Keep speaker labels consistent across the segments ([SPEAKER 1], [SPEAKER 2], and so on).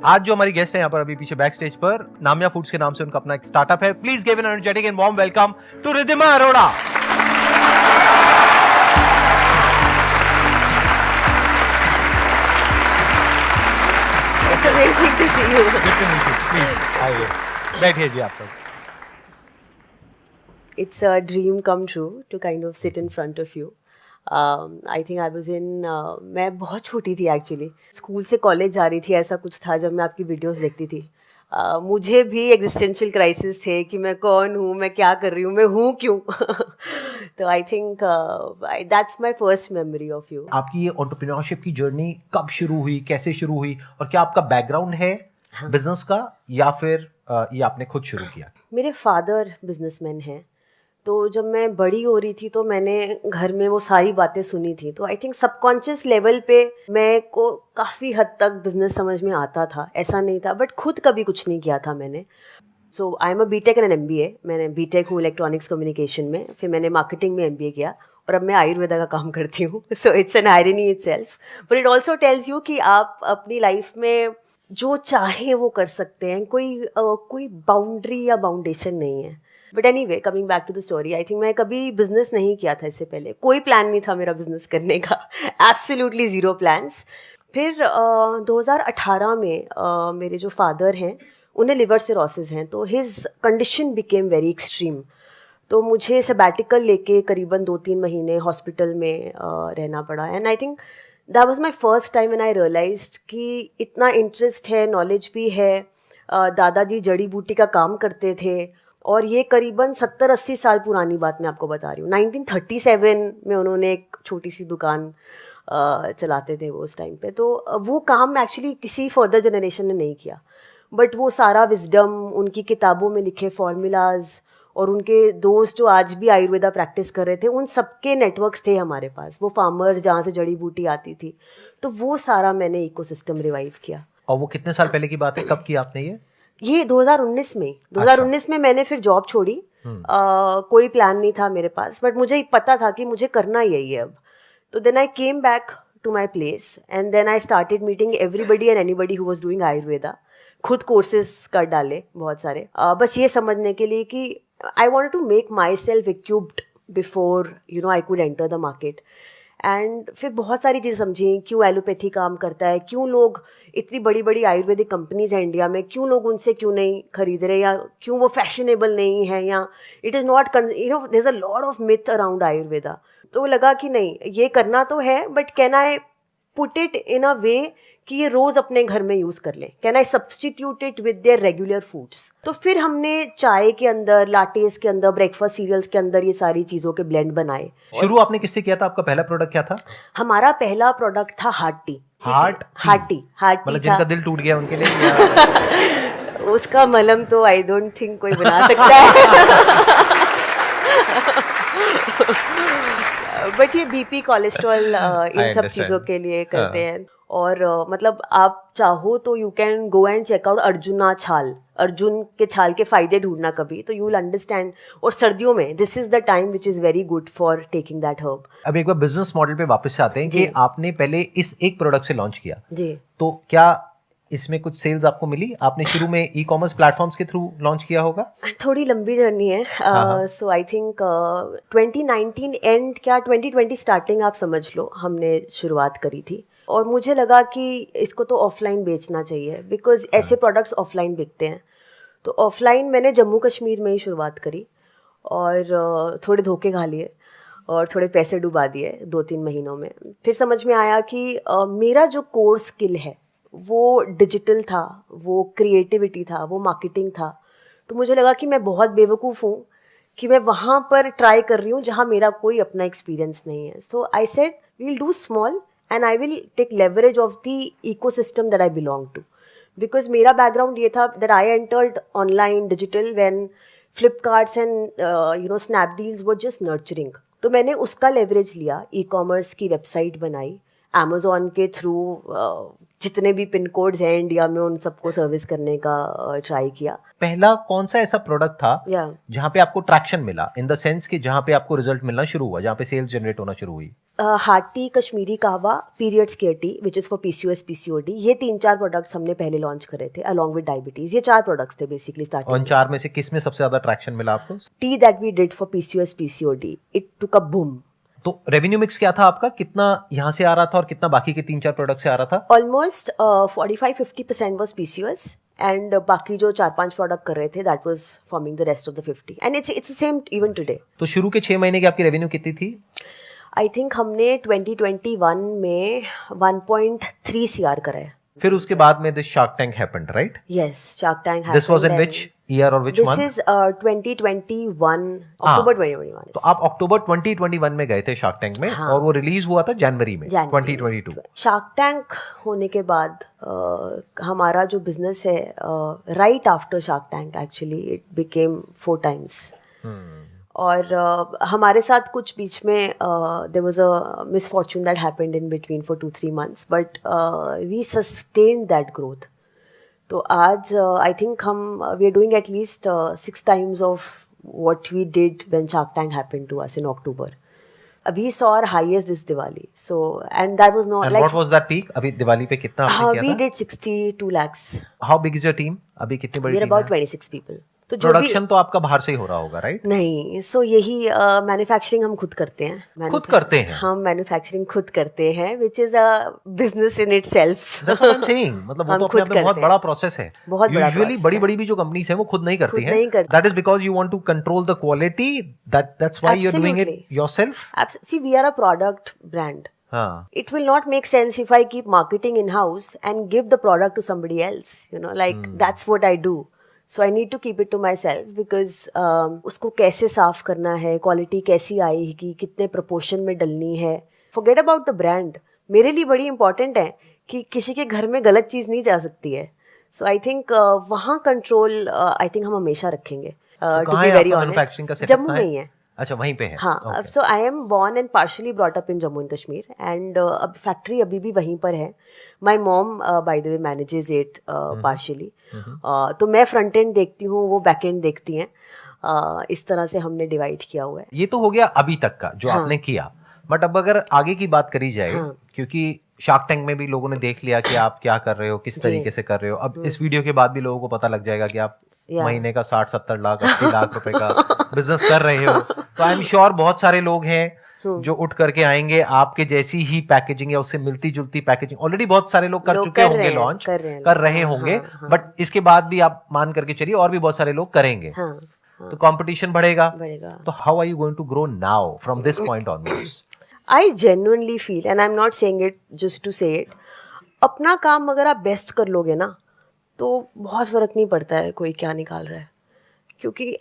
[SPEAKER 1] आज जो हमारी गेस्ट है यहाँ पर अभी पीछे बैक स्टेज पर, नामिया फूड्स के नाम से उनका अपना एक स्टार्टअप है। Please give an energetic and warm welcome to Riddhima Arora.
[SPEAKER 2] It's amazing to see you.
[SPEAKER 1] Good to meet you. Please आइए, बैठिए जी आप लोग।
[SPEAKER 2] It's a dream come true to kind of sit in front of you. I think I was in मैं बहुत छोटी थी actually, school से college जा रही थी, ऐसा कुछ था जब मैं आपकी वीडियोस देखती थी। मुझे भी एग्जिस्टेंशियल क्राइसिस थे कि मैं कौन हूँ, मैं क्या कर रही हूँ, मैं हूँ क्यों। तो I think that's my first memory of you.
[SPEAKER 1] आपकी ये एंटरप्रेन्योरशिप की जर्नी कब शुरू हुई, कैसे शुरू हुई, और क्या आपका बैकग्राउंड है बिजनेस का या फिर ये आपने खुद शुरू किया?
[SPEAKER 2] मेरे फादर बिजनेसमैन हैं, तो जब मैं बड़ी हो रही थी तो मैंने घर में वो सारी बातें सुनी थी, तो आई थिंक सबकॉन्शियस लेवल पे मैं को काफ़ी हद तक बिजनेस समझ में आता था, ऐसा नहीं था, बट खुद कभी कुछ नहीं किया था मैंने। So I am a BTech and an MBA. मैंने बीटेक हूँ इलेक्ट्रॉनिक्स कम्युनिकेशन में, फिर मैंने मार्केटिंग में एमबीए किया और अब मैं आयुर्वेदा का काम करती हूँ। So it's an irony itself, but it also tells you कि आप अपनी लाइफ में जो चाहे वो कर सकते हैं, कोई बाउंड्री या बाउंडेशन नहीं है। But anyway, coming back to the story, I think मैं कभी बिजनेस नहीं किया था इससे पहले, कोई प्लान नहीं था मेरा बिजनेस करने का, एब्सोल्युटली ज़ीरो प्लान्स। फिर 2018 में मेरे जो फादर हैं उन्हें लिवर सिरोसिस हैं, तो his condition became very extreme. तो मुझे सबैटिकल लेके करीबन 2-3 महीने हॉस्पिटल में रहना पड़ा। And I think that was my first time when I realised कि इतना इंटरेस्ट है, नॉलेज भी है। दादाजी जड़ी बूटी का काम करते थे और ये करीबन 70-80 साल पुरानी बात मैं आपको बता रही हूँ। 1937 में उन्होंने एक छोटी सी दुकान चलाते थे वो उस टाइम पे, तो वो काम एक्चुअली किसी फर्दर जनरेशन ने नहीं किया, बट वो सारा विजडम, उनकी किताबों में लिखे फॉर्मूलाज और उनके दोस्त जो आज भी आयुर्वेदा प्रैक्टिस कर रहे थे, उन सबके नेटवर्क्स थे हमारे पास, वो फार्मर जहाँ से जड़ी बूटी आती थी, तो वो सारा मैंने इकोसिस्टम रिवाइव किया।
[SPEAKER 1] और वो कितने साल पहले की बात है, कब की आपने
[SPEAKER 2] ये 2019 में 2019 में मैंने फिर जॉब छोड़ी। कोई प्लान नहीं था मेरे पास, बट मुझे पता था कि मुझे करना यही है अब। तो then I came back to my place and then I started meeting everybody and anybody who was doing Ayurveda. खुद कोर्सेज कर डाले बहुत सारे, बस ये समझने के लिए कि I wanted to make myself equipped before I could enter the market. एंड फिर बहुत सारी चीज़ें समझी, क्यों एलोपैथी काम करता है, क्यों लोग, इतनी बड़ी बड़ी आयुर्वेदिक कंपनीज हैं इंडिया में, क्यों लोग उनसे क्यों नहीं खरीद रहे, या क्यों वो फैशनेबल नहीं है, या it is not there is a lot of myth around Ayurveda. तो लगा कि नहीं, ये करना तो है, but can I put it in a way कि ये रोज़ अपने घर में यूज़ कर लें, can I substitute it with their regular foods. तो फिर हमने चाय के अंदर, लाटेस के अंदर, ब्रेकफास्ट सीरियल्स के अंदर ये सारी चीज़ों के ब्लेंड बनाए।
[SPEAKER 1] शुरू आपने किससे किया था? आपका पहला प्रोडक्ट क्या था?
[SPEAKER 2] हमारा पहला प्रोडक्ट था हार्ट टी।
[SPEAKER 1] हार्ट टी मतलब जिनका दिल टूट गया उनके लिए?
[SPEAKER 2] उसका मलहम तो आई डोंट थिंक कोई बना सकता है। बट ये बीपी, कोलेस्ट्रॉल, इन सब चीज़ों के लिए करते हैं। और मतलब आप चाहो तो you can go and check out Arjuna छाल, अर्जुन के छाल के फायदे ढूंढना कभी, तो यू विल अंडरस्टैंड। और सर्दियों में this is the time which is very good for taking that herb.
[SPEAKER 1] अब एक बार बिजनेस मॉडल पे वापस से आते हैं कि आपने पहले इस एक प्रोडक्ट से लॉन्च किया
[SPEAKER 2] जी,
[SPEAKER 1] तो क्या इसमें कुछ सेल्स आपको मिली? आपने शुरू में ई कॉमर्स प्लेटफॉर्म्स के थ्रू लॉन्च किया होगा?
[SPEAKER 2] थोड़ी लंबी जर्नी है। सो आई थिंक 2019 एंड, क्या 2020 स्टार्टिंग आप समझ लो, हमने शुरुआत करी थी। और मुझे लगा कि इसको तो ऑफलाइन बेचना चाहिए, बिकॉज ऐसे प्रोडक्ट्स ऑफलाइन बिकते हैं। तो ऑफलाइन मैंने जम्मू कश्मीर में ही शुरुआत करी और थोड़े धोखे खा लिए और थोड़े पैसे डुबा दिए 2-3 महीनों में। फिर समझ में आया कि मेरा जो कोर स्किल है वो डिजिटल था, वो क्रिएटिविटी था, वो मार्केटिंग था। तो मुझे लगा कि मैं बहुत बेवकूफ़ हूँ कि मैं वहाँ पर ट्राई कर रही हूँ जहाँ मेरा कोई अपना एक्सपीरियंस नहीं है। So I said we will do small and I will take leverage of the ecosystem that I belong to, because मेरा बैकग्राउंड ये था that I entered online digital when Flipkarts and Snapdeals were just nurturing. तो मैंने उसका leverage लिया, e commerce की website बनाई, Amazon के थ्रू जितने भी पिन कोड्स हैं इंडिया में उन सबको सर्विस करने का ट्राई किया।
[SPEAKER 1] पहला कौन सा ऐसा प्रोडक्ट था
[SPEAKER 2] या
[SPEAKER 1] जहां पे आपको ट्रैक्शन मिला, इन द सेंस कि जहां पे आपको रिजल्ट मिलना शुरू हुआ, जहां पे सेल्स जनरेट होना शुरू हुई?
[SPEAKER 2] हार्ट टी, कश्मीरी कहवा, periods care T which is for PCOS PCOD, ये 3-4 प्रोडक्ट्स हमने पहले लॉन्च करे थे अलॉन्ग विद डायबिटीज। ये 4 प्रोडक्ट्स थे बेसिकली स्टार्टिंग।
[SPEAKER 1] और इन 4 में से किस में सबसे ज्यादा ट्रैक्शन मिला आपको?
[SPEAKER 2] टी that we did for PCOS PCOD, it took a boom.
[SPEAKER 1] तो रेवेन्यू मिक्स क्या था आपका, कितना यहाँ से आ रहा था और कितना बाकी के 3-4 प्रोडक्ट से आ रहा था?
[SPEAKER 2] ऑलमोस्ट 45-50% वॉज PCOS एंड बाकी जो 4-5 प्रोडक्ट कर रहे थे that was forming the rest of the 50 and it's same even today.
[SPEAKER 1] तो शुरू के 6 महीने की आपकी रेवेन्यू कितनी थी?
[SPEAKER 2] आई थिंक हमने 2021 में 1.3 CR करा है।
[SPEAKER 1] फिर उसके बाद में this shark Tank happened, right?
[SPEAKER 2] Yes, shark tank
[SPEAKER 1] this was in which year और व्हिच मंथ?
[SPEAKER 2] दिस इज 2021 अक्टूबर 2021।
[SPEAKER 1] तो आप अक्टूबर 2021 में गए थे शार्क टैंक में। हाँ। और वो रिलीज हुआ था जनवरी में 2022।
[SPEAKER 2] शार्क टैंक होने के बाद हमारा जो बिजनेस है right after Shark Tank actually it became 4 times. और हमारे साथ कुछ बीच में there was a misfortune that happened in between for 2-3 months but we sustained that growth. तो आज आई थिंक हम we are doing at least 6 times of what we did when Shark Tank happened to us in October. We saw our highest this Diwali, so and that was not
[SPEAKER 1] and
[SPEAKER 2] like.
[SPEAKER 1] What was that peak? अभी दिवाली पे कितना आपने किया था?
[SPEAKER 2] We did 62 lakhs.
[SPEAKER 1] How big is your team? अभी कितनी बड़ी
[SPEAKER 2] We're
[SPEAKER 1] team है?
[SPEAKER 2] about 26 people. तो
[SPEAKER 1] प्रोडक्शन तो आपका बाहर से ही हो रहा होगा, राइट?
[SPEAKER 2] नहीं, सो यही मैन्युफैक्चरिंग हम खुद करते हैं।
[SPEAKER 1] खुद करते हैं?
[SPEAKER 2] हम मैन्युफैक्चरिंग खुद करते हैं which is a business in itself.
[SPEAKER 1] That's what I'm saying. मतलब वो तो अपने आप में बहुत बड़ा प्रोसेस है।
[SPEAKER 2] बहुत बड़ा
[SPEAKER 1] यूजुअली बड़ी बड़ी भी जो कंपनीज हैं वो खुद नहीं करती हैं। That is because you want to control the quality. That's why you're doing it yourself.
[SPEAKER 2] See, we are a product brand. It will not make sense if I keep marketing in-house and give the product to somebody else. You know, like that's what I do. So I need to keep it to myself because उसको कैसे साफ करना है, quality कैसी आएगी, कितने proportion में डलनी है, forget about the brand. मेरे लिए बड़ी इंपॉर्टेंट है कि किसी के घर में गलत चीज़ नहीं जा सकती है। So I think वहाँ कंट्रोल I think हम हमेशा रखेंगे।
[SPEAKER 1] To be very honest,
[SPEAKER 2] Jammu में ही है।
[SPEAKER 1] अच्छा, वहीं पे है।
[SPEAKER 2] हाँ, so I am born and partially brought up in Jammu and Kashmir and अब फैक्ट्री अभी भी वहीं पर है। My mom by the way manages it partially. तो मैं फ्रंट एंड देखती हूँ, वो बैक एंड देखती हैं। इस तरह से हमने डिवाइड किया हुआ है।
[SPEAKER 1] ये तो हो गया अभी तक का जो आपने किया, बट अब अगर आगे की बात करी जाए, क्योंकि शार्क टैंक में भी लोगों ने देख लिया कि आप क्या कर रहे हो, किस तरीके से कर रहे हो। अब इस वीडियो के बाद भी लोगों को पता लग जाएगा कि आप महीने का 60-70 लाख 80 लाख रुपए का बिजनेस कर रहे हो। तो आई एम श्योर बहुत सारे लोग हैं जो उठ करके आएंगे आपके जैसी ही पैकेजिंग या उससे मिलती जुलती पैकेजिंग। ऑलरेडी बहुत सारे लोग कर चुके होंगे, लॉन्च कर रहे होंगे, बट इसके बाद भी आप मान करके चलिए और भी बहुत सारे लोग करेंगे। तो कंपटीशन बढ़ेगा। तो how are you going to grow now from this point onwards?
[SPEAKER 2] I genuinely feel and I am not saying it just to say it, अपना काम अगर आप बेस्ट कर लोगे ना तो बहुत फ़र्क नहीं पड़ता है कोई क्या निकाल रहा है, क्योंकि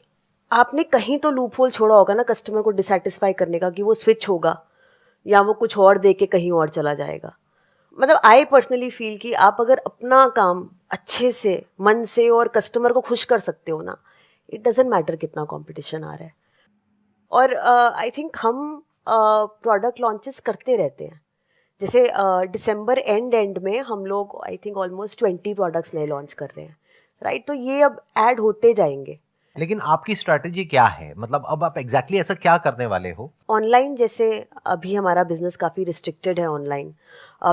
[SPEAKER 2] आपने कहीं तो लूप होल छोड़ा होगा ना कस्टमर को डिसैटिस्फाई करने का, कि वो स्विच होगा या वो कुछ और दे के कहीं और चला जाएगा। मतलब आई पर्सनली फील कि आप अगर अपना काम अच्छे से मन से और कस्टमर को खुश कर सकते हो ना, इट डजेंट मैटर कितना कंपटीशन आ रहा है। और आई थिंक हम प्रोडक्ट लॉन्चेस करते रहते हैं। जैसे दिसंबर एंड में हम लोग आई थिंक ऑलमोस्ट 20 प्रोडक्ट्स नए लॉन्च कर रहे हैं, राइट? तो ये अब ऐड होते जाएंगे।
[SPEAKER 1] लेकिन आपकी स्ट्रैटेजी क्या है? मतलब अब आप एग्जैक्टली ऐसा क्या करने वाले हो?
[SPEAKER 2] ऑनलाइन जैसे अभी हमारा बिजनेस काफ़ी रिस्ट्रिक्टेड है online.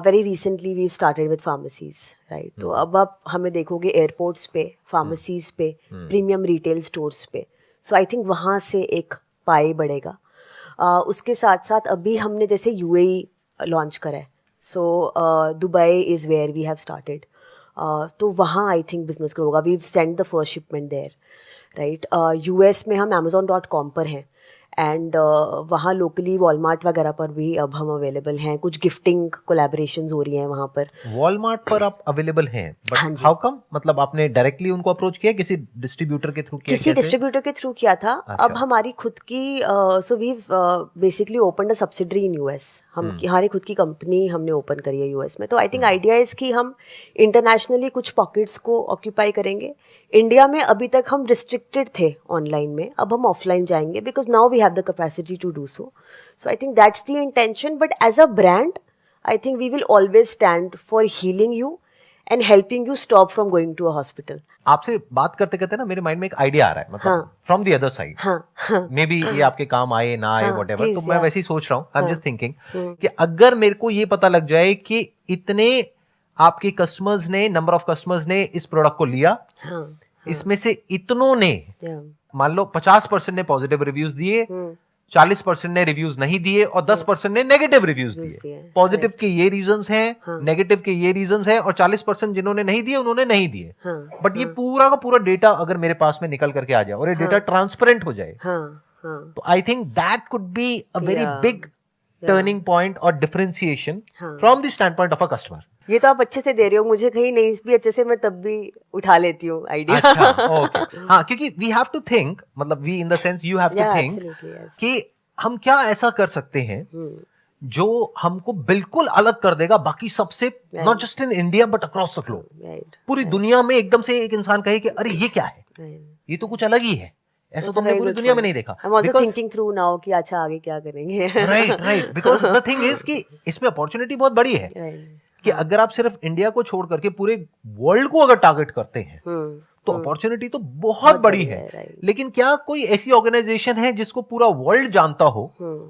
[SPEAKER 2] Very recently we started with pharmacies, right? तो अब आप हमें देखोगे एयरपोर्ट्स पे, फार्मेसीज पे, प्रीमियम रिटेल स्टोर्स पे। सो आई थिंक वहाँ से एक पाई बढ़ेगा। उसके साथ साथ अभी हमने जैसे UAE लॉन्च करा है, so Dubai is where we have started. तो वहाँ आई थिंक बिजनेस ग्रो होगा। We send the first shipment there, right? US में हम Amazon.com पर हैं एंड वहाँ लोकली वॉलमार्ट वगैरह पर भी अब हम अवेलेबल हैं। कुछ गिफ्टिंग कोलैबोरेशंस हो रही हैं वहाँ पर।
[SPEAKER 1] वॉलमार्ट पर आप अवेलेबल हैं, बट हाउ कम? मतलब आपने डायरेक्टली उनको अप्रोच किया, किसी डिस्ट्रीब्यूटर के थ्रू किया?
[SPEAKER 2] किसी डिस्ट्रीब्यूटर के थ्रू किया था। अच्छा। अब हमारी खुद की so we basically opened a subsidiary in US। हमारी खुद की कंपनी हमने ओपन करी है US में। तो आई थिंक आइडिया इज कि हम इंटरनेशनली कुछ पॉकेट्स को ऑक्यूपाई करेंगे। इंडिया में अभी तक हम रिस्ट्रिक्टेड थे ऑनलाइन में, अब हम ऑफलाइन जाएंगे because now we have the capacity to do so. So I think that's the intention. But as a brand I think we will always stand for healing you and helping you stop from going to a hospital.
[SPEAKER 1] आपसे बात करते करते ना मेरे mind में एक idea आ रहा है, मतलब from the other side, may be ये आपके काम आए ना आए व्हाटएवर, तो मैं वैसे ही सोच रहा हूँ, आई एम जस्ट थिंकिंग कि अगर मेरे को ये पता लग जाए कि इतने आपके कस्टमर्स ने, नंबर ऑफ कस्टमर्स ने इस प्रोडक्ट को लिया, इसमें से इतनों ने मान लो 50% ने पॉजिटिव रिव्यूज दिए, 40% ने रिव्यूज नहीं दिए और 10% ने नेगेटिव रिव्यूज दिए। पॉजिटिव के ये रीजंस हैं, नेगेटिव के ये रीजंस हैं, और 40% जिन्होंने नहीं दिए उन्होंने नहीं दिए। बट ये पूरा का पूरा डेटा अगर मेरे पास में निकल करके आ जाए और ये डेटा ट्रांसपेरेंट हो जाए, तो I think that could be a very big turning point और differentiation from the stand point of a customer.
[SPEAKER 2] ये तो आप अच्छे से दे रहे हो मुझे, कहीं नहीं भी अच्छे से मैं तब भी उठा लेती हूँ आइडिया।
[SPEAKER 1] अच्छा, ओके, हाँ, क्योंकि वी हैव टू थिंक, मतलब we in the sense you have to think कि हम क्या ऐसा कर सकते हैं जो हमको बिल्कुल अलग कर देगा बाकी सबसे, not just in India but across the globe. पूरी दुनिया में एकदम से एक इंसान कहे कि अरे ये क्या है, ये तो कुछ अलग ही है, ऐसा तो हमने पूरी दुनिया में नहीं देखा।
[SPEAKER 2] I'm also thinking through now कि अच्छा आगे क्या करेंगे।
[SPEAKER 1] Right, because the thing is कि इसमें अपॉर्चुनिटी बहुत बड़ी है कि अगर आप सिर्फ इंडिया को छोड़ करके पूरे वर्ल्ड को अगर टारगेट करते हैं तो अपॉर्चुनिटी तो बहुत बड़ी है। लेकिन क्या कोई ऐसी ऑर्गेनाइजेशन है जिसको पूरा वर्ल्ड जानता हो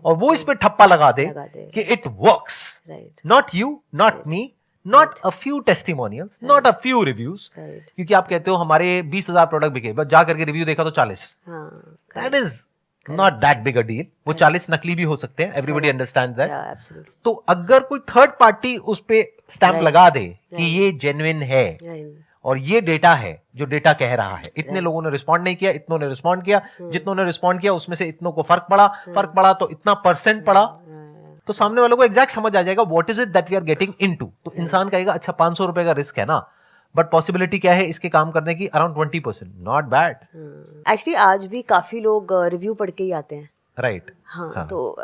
[SPEAKER 1] और वो इस पे ठप्पा लगा दे कि it works, not you, not me, not a few testimonials, not a few reviews, क्योंकि आप कहते हो हमारे 20,000 प्रोडक्ट बिके, बस जा करके रिव्यू देखा तो 40, that is not that big a deal. वो 40 नकली भी हो सकते हैं, एवरीबॉडी अंडरस्टैंड्स दैट। तो अगर कोई थर्ड पार्टी उस पे स्टैंप लगा दे कि ये जेन्युइन है और ये डेटा है जो डेटा कह रहा है, इतने लोगों ने रिस्पॉन्ड नहीं किया, इतनों ने रिस्पॉन्ड किया, जितनों ने रिस्पॉन्ड किया उसमें से इतनों को फर्क पड़ा तो इतना परसेंट पड़ा, तो सामने वालों को एग्जैक्ट समझ आ जाएगा what is it that we are getting into. तो इंसान कहेगा अच्छा 500 रुपए का रिस्क है ना, बट पॉसिबिलिटी क्या है इसके काम करने की, अराउंड 20%, नॉट बैड।
[SPEAKER 2] एक्चुअली आज भी काफी लोग रिव्यू पढ़ के ही आते हैं।
[SPEAKER 1] राइट,
[SPEAKER 2] हाँ, तो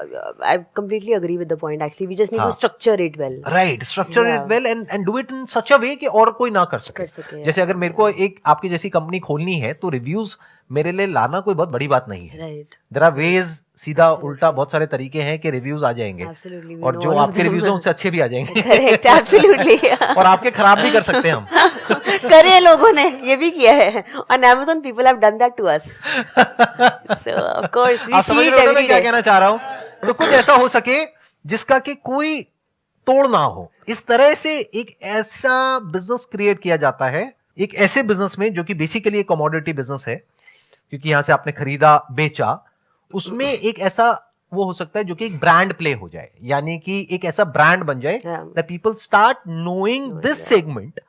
[SPEAKER 2] I completely agree with the point. Actually we just need to structure it well.
[SPEAKER 1] Right, structure it well and do it in such a way कि और कोई ना कर सके। जैसे अगर मेरे को एक आपकी जैसी कंपनी खोलनी है तो रिव्यूज मेरे लिए लाना कोई बहुत बड़ी बात नहीं है।
[SPEAKER 2] राइट,
[SPEAKER 1] देयर आर वेज, सीधा उल्टा बहुत सारे तरीके हैं कि रिव्यूज आ जाएंगे, और जो आपके रिव्यूज हैं उनसे अच्छे भी आ जाएंगे।
[SPEAKER 2] Correct, absolutely.
[SPEAKER 1] और आपके खराब भी कर सकते हैं हम।
[SPEAKER 2] करे लोगों ने ये भी किया है, on Amazon people have done that to us, so of course we see it every day।
[SPEAKER 1] क्या कहना चाह रहा हूँ, तो कुछ ऐसा हो सके जिसका कि कोई तोड़ ना हो, इस तरह से एक ऐसा बिजनेस क्रिएट किया जाता है, एक ऐसे बिजनेस में जो कि बेसिकली एक कमोडिटी बिजनेस है, क्योंकि यहां से आपने खरीदा बेचा, उसमें एक ऐसा वो हो सकता है जो कि एक ब्रांड प्ले हो जाए, यानी कि एक ऐसा ब्रांड बन जाए that people start knowing this segment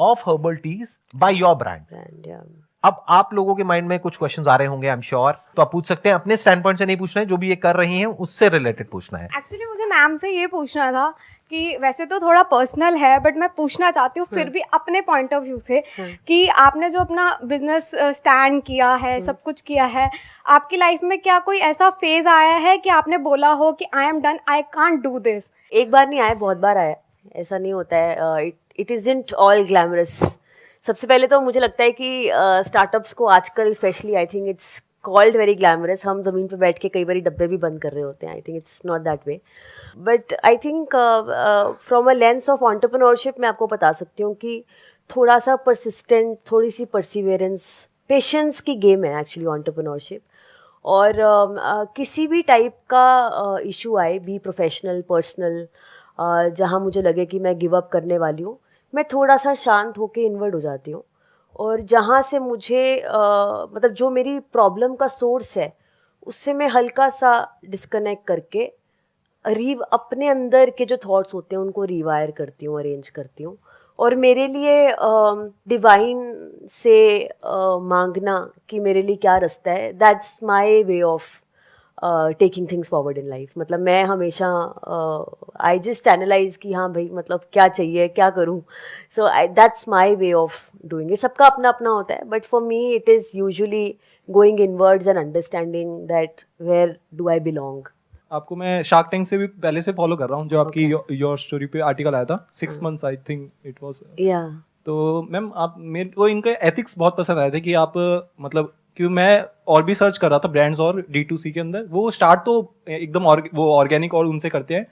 [SPEAKER 1] of herbal tease by your brand. अब आप लोगों के माइंड में कुछ क्वेश्चंस आ रहे होंगे, आई एम श्योर, तो आप पूछ सकते हैं। अपने स्टैंड पॉइंट से नहीं पूछना है, जो भी ये कर रही हैं उससे रिलेटेड पूछना है।
[SPEAKER 3] एक्चुअली मुझे मैम से ये पूछना था कि वैसे तो थोड़ा पर्सनल है, बट मैं पूछना चाहती हूँ फिर भी अपने पॉइंट ऑफ व्यू से कि आपने जो अपना बिजनेस स्टैंड किया है, सब कुछ किया है, आपकी लाइफ में क्या कोई ऐसा फेज आया है कि आपने बोला हो कि I am done, I can't do this?
[SPEAKER 2] एक बार नहीं आया, बहुत बार आया, ऐसा नहीं होता है। It isn't all glamorous. सबसे पहले तो मुझे लगता है कि स्टार्टअप्स को आजकल specially I think it's called very glamorous. हम ज़मीन पे बैठ के कई बार डब्बे भी बंद कर रहे होते हैं। I think it's not that way, but I think from a lens of entrepreneurship मैं आपको बता सकती हूँ कि थोड़ा सा परसिस्टेंट, थोड़ी सी परसिवियरेंस, पेशेंस की गेम है एक्चुअली एंटरप्रेन्योरशिप। और किसी भी टाइप का इशू आए, बी प्रोफेशनल, पर्सनल, जहाँ मुझे लगे कि मैं गिव अप करने वाली हूँ, मैं थोड़ा सा शांत होके इन्वर्ट हो जाती हूँ, और जहाँ से मुझे मतलब जो मेरी प्रॉब्लम का सोर्स है उससे मैं हल्का सा डिस्कनेक्ट करके अपने अंदर के जो थॉट्स होते हैं उनको रिवायर करती हूँ, अरेंज करती हूँ। और मेरे लिए डिवाइन से मांगना कि मेरे लिए क्या रास्ता है, that's my way of taking things forward in life. मतलब मैं हमेशा आई जस्ट एनालाइज कि हाँ भाई मतलब क्या चाहिए, क्या करूँ। So that's my way of doing it. सबका अपना अपना होता है, but for me it is usually going inwards and understanding that where do I belong.
[SPEAKER 4] आपको मैं शार्क टैंक से भी पहले से फॉलो कर रहा हूँ, जो आपकी योर स्टोरी पे आर्टिकल आया था 6 months I think it was.
[SPEAKER 2] या तो
[SPEAKER 4] मैम आप, मेरे को इनके एथिक्स बहुत पसंद आए थे कि आप मतलब, क्योंकि मैं और भी सर्च कर रहा था ब्रांड्स और D2C के अंदर, वो स्टार्ट तो एकदम वो ऑर्गेनिक और उनसे करते हैं,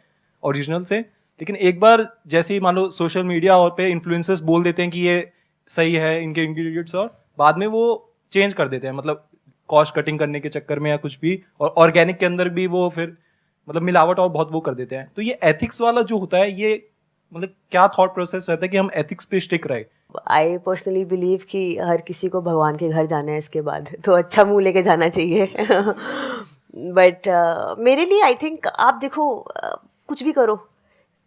[SPEAKER 4] ओरिजिनल से, लेकिन एक बार जैसे ही मान लो सोशल मीडिया और पे इन्फ्लुएंसर्स बोल देते हैं कि ये सही है इनके इंग्रेडिएंट्स, और बाद में वो चेंज कर देते हैं, मतलब कॉस्ट कटिंग करने के चक्कर में या कुछ भी, और ऑर्गेनिक के अंदर भी वो फिर मतलब मिलावट और बहुत वो कर देते हैं। तो ये एथिक्स वाला जो होता है, ये मतलब क्या थॉट प्रोसेस रहता है कि हम एथिक्स पे स्टिक रहे?
[SPEAKER 2] आई पर्सनली बिलीव कि हर किसी को भगवान के घर जाना है इसके बाद, तो अच्छा मुंह लेके जाना चाहिए। बट मेरे लिए आई थिंक आप देखो, कुछ भी करो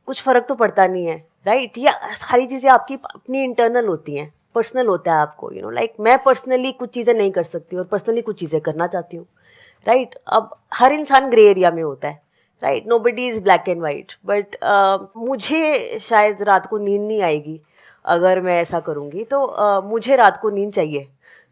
[SPEAKER 2] कुछ फ़र्क तो पड़ता नहीं है, राइट? या सारी चीज़ें आपकी अपनी इंटरनल होती हैं, पर्सनल होता है आपको, यू नो, लाइक मैं पर्सनली कुछ चीज़ें नहीं कर सकती और पर्सनली कुछ चीज़ें करना चाहती हूँ, राइट? अब हर इंसान ग्रे एरिया में होता है, right? Nobody is black and white, but मुझे शायद रात को नींद नहीं आएगी अगर मैं ऐसा करूँगी, तो मुझे रात को नींद चाहिए।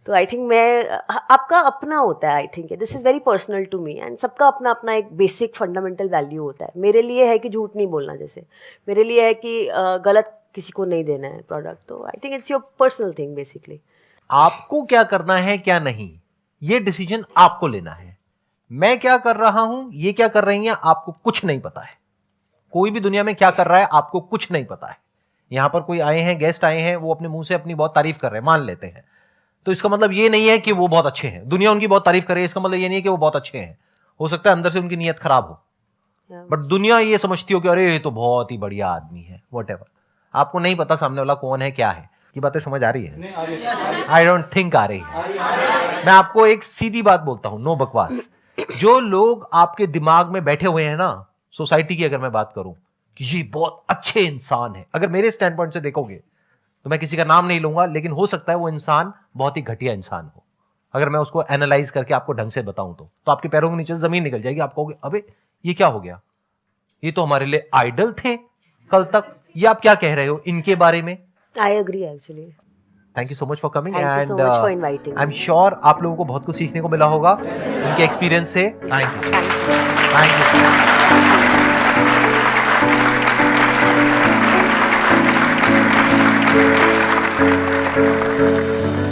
[SPEAKER 2] तो आई थिंक मैं आपका अपना होता है, I think this is very personal to me, and सबका अपना अपना एक बेसिक फंडामेंटल वैल्यू होता है। मेरे लिए है कि झूठ नहीं बोलना, जैसे मेरे लिए है कि गलत किसी को नहीं देना है प्रोडक्ट, तो I think it's your personal thing basically.
[SPEAKER 1] आपको क्या करना है क्या नहीं, ये डिसीजन आपको लेना है। मैं क्या कर रहा हूं, ये क्या कर रही हैं, आपको कुछ नहीं पता है। कोई भी दुनिया में क्या कर रहा है आपको कुछ नहीं पता है। यहां पर कोई आए हैं, गेस्ट आए हैं, वो अपने मुंह से अपनी बहुत तारीफ कर रहे हैं, मान लेते हैं, तो इसका मतलब ये नहीं है कि वो बहुत अच्छे हैं। दुनिया उनकी बहुत तारीफ करे, इसका मतलब ये नहीं है कि वो बहुत अच्छे हैं। हो सकता है अंदर से उनकी नीयत खराब हो, बट दुनिया ये समझती हो कि अरे ये तो बहुत ही बढ़िया आदमी है, व्हाटएवर। आपको नहीं पता सामने वाला कौन है, क्या है। ये बातें समझ आ रही है? आई डोंट थिंक आ रही है। मैं आपको एक सीधी बात बोलता हूं, नो बकवास। जो लोग आपके दिमाग में बैठे हुए हैं ना, सोसाइटी की अगर मैं बात करूं कि ये बहुत अच्छे इंसान है, अगर मेरे स्टैंड पॉइंट से देखोगे तो मैं किसी का नाम नहीं लूंगा, लेकिन हो सकता है वो इंसान बहुत ही घटिया इंसान हो। अगर मैं उसको एनालाइज करके आपको ढंग से बताऊं तो आपके पैरों के नीचे जमीन निकल जाएगी। आप कहोगे अबे ये क्या हो गया, ये तो हमारे लिए आइडल थे कल तक, ये आप क्या कह रहे हो इनके बारे में?
[SPEAKER 2] I agree actually.
[SPEAKER 1] Thank you so much for coming,
[SPEAKER 2] Thank you so much for inviting
[SPEAKER 1] I am
[SPEAKER 2] me.
[SPEAKER 1] Sure आप लोगों को बहुत कुछ सीखने को मिला होगा उनके एक्सपीरियंस से। Thank you, thank you.